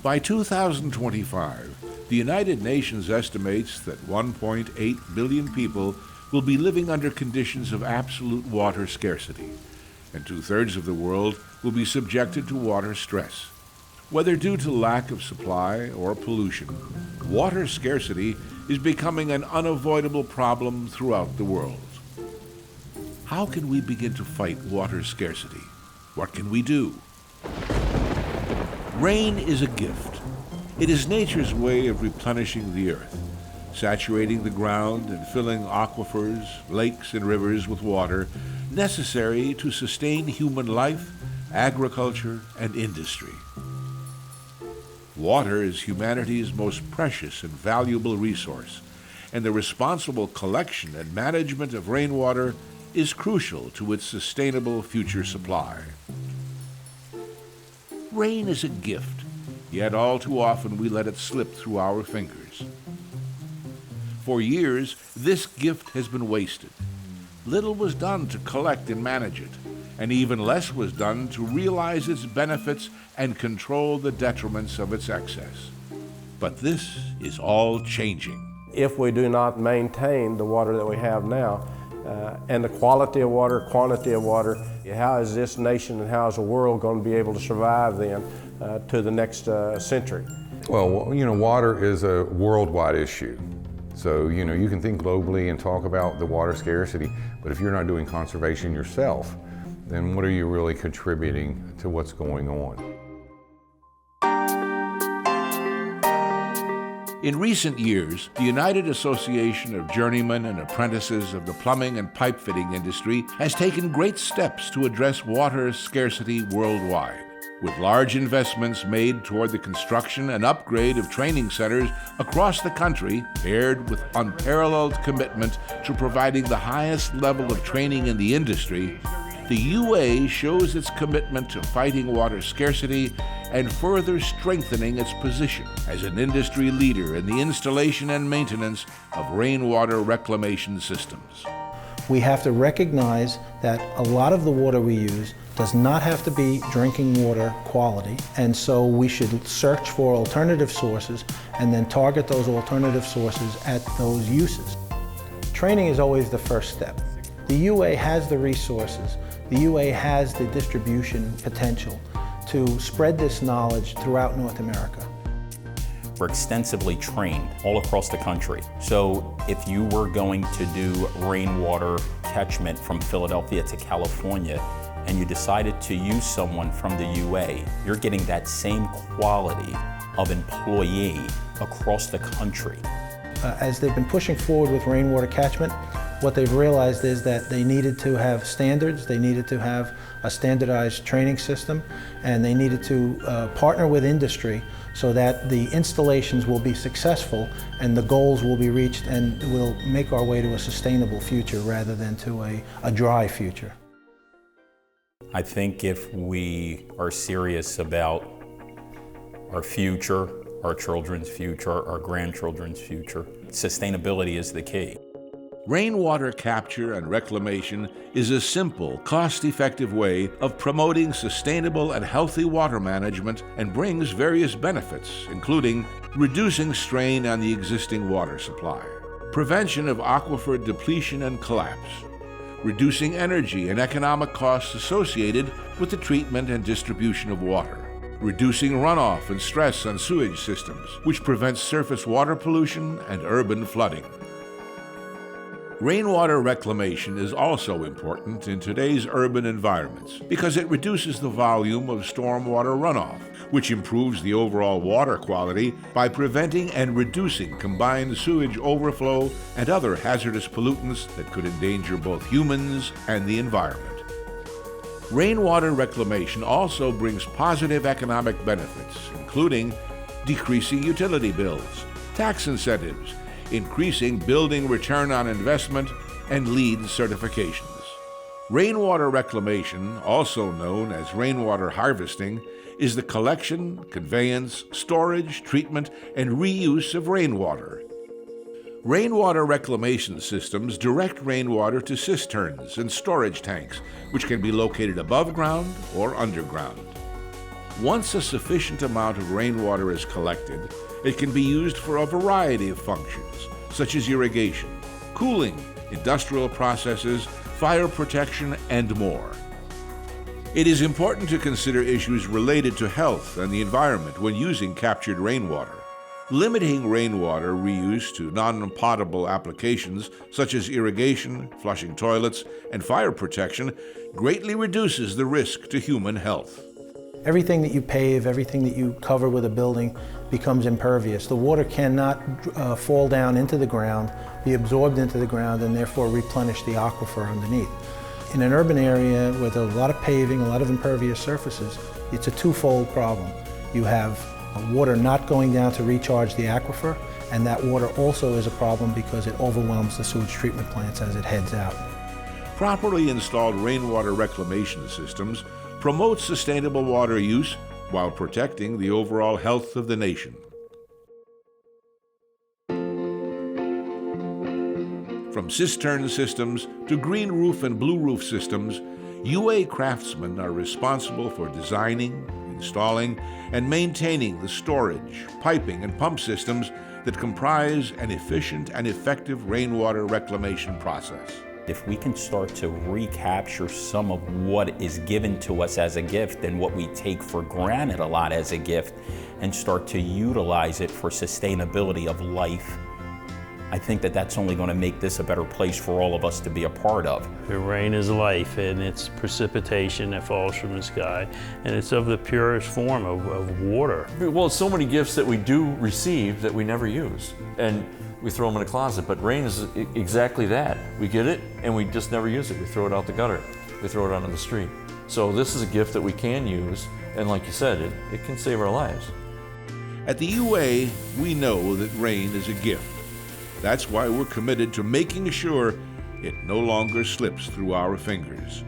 By 2025, the United Nations estimates that 1.8 billion people will be living under conditions of absolute water scarcity, and two-thirds of the world will be subjected to water stress. Whether due to lack of supply or pollution, water scarcity is becoming an unavoidable problem throughout the world. How can we begin to fight water scarcity? What can we do? Rain is a gift. It is nature's way of replenishing the earth, saturating the ground and filling aquifers, lakes, and rivers with water necessary to sustain human life, agriculture, and industry. Water is humanity's most precious and valuable resource, and the responsible collection and management of rainwater is crucial to its sustainable future supply. Rain is a gift, yet all too often we let it slip through our fingers. For years, this gift has been wasted. Little was done to collect and manage it, and even less was done to realize its benefits and control the detriments of its excess. But this is all changing. If we do not maintain the water that we have now, and the quality of water, quantity of water, how is this nation and how is the world going to be able to survive then to the next century? Well, water is a worldwide issue. So, you can think globally and talk about the water scarcity, but if you're not doing conservation yourself, then what are you really contributing to what's going on? In recent years, the United Association of Journeymen and Apprentices of the Plumbing and Pipe Fitting Industry has taken great steps to address water scarcity worldwide, with large investments made toward the construction and upgrade of training centers across the country, paired with unparalleled commitment to providing the highest level of training in the industry. The UA shows its commitment to fighting water scarcity and further strengthening its position as an industry leader in the installation and maintenance of rainwater reclamation systems. We have to recognize that a lot of the water we use does not have to be drinking water quality, and so we should search for alternative sources and then target those alternative sources at those uses. Training is always the first step. The UA has the resources. The UA has the distribution potential to spread this knowledge throughout North America. We're extensively trained all across the country. So if you were going to do rainwater catchment from Philadelphia to California, and you decided to use someone from the UA, you're getting that same quality of employee across the country. As they've been pushing forward with rainwater catchment, what they've realized is that they needed to have standards, they needed to have a standardized training system, and they needed to partner with industry so that the installations will be successful and the goals will be reached, and we'll make our way to a sustainable future rather than to a dry future. I think if we are serious about our future, our children's future, our grandchildren's future, sustainability is the key. Rainwater capture and reclamation is a simple, cost-effective way of promoting sustainable and healthy water management and brings various benefits, including reducing strain on the existing water supply, prevention of aquifer depletion and collapse, reducing energy and economic costs associated with the treatment and distribution of water, reducing runoff and stress on sewage systems, which prevents surface water pollution and urban flooding. Rainwater reclamation is also important in today's urban environments because it reduces the volume of stormwater runoff, which improves the overall water quality by preventing and reducing combined sewage overflow and other hazardous pollutants that could endanger both humans and the environment. Rainwater reclamation also brings positive economic benefits, including decreasing utility bills, tax incentives, increasing building return on investment, and LEED certifications. Rainwater reclamation, also known as rainwater harvesting, is the collection, conveyance, storage, treatment, and reuse of rainwater. Rainwater reclamation systems direct rainwater to cisterns and storage tanks, which can be located above ground or underground. Once a sufficient amount of rainwater is collected, it can be used for a variety of functions, such as irrigation, cooling, industrial processes, fire protection, and more. It is important to consider issues related to health and the environment when using captured rainwater. Limiting rainwater reuse to non-potable applications such as irrigation, flushing toilets, and fire protection greatly reduces the risk to human health. Everything that you pave, everything that you cover with a building becomes impervious. The water cannot fall down into the ground, be absorbed into the ground, and therefore replenish the aquifer underneath. In an urban area with a lot of paving, a lot of impervious surfaces, it's a twofold problem. You have water not going down to recharge the aquifer, and that water also is a problem because it overwhelms the sewage treatment plants as it heads out. Properly installed rainwater reclamation systems promote sustainable water use while protecting the overall health of the nation. From cistern systems to green roof and blue roof systems, UA craftsmen are responsible for designing, installing, and maintaining the storage, piping, and pump systems that comprise an efficient and effective rainwater reclamation process. If we can start to recapture some of what is given to us as a gift and what we take for granted a lot as a gift and start to utilize it for sustainability of life, I think that that's only going to make this a better place for all of us to be a part of. The rain is life, and it's precipitation that falls from the sky, and it's of the purest form of water. Well, so many gifts that we do receive that we never use, and we throw them in a closet, but rain is exactly that. We get it, and we just never use it. We throw it out the gutter. We throw it out on the street. So this is a gift that we can use, and like you said, it can save our lives. At the UA, we know that rain is a gift. That's why we're committed to making sure it no longer slips through our fingers.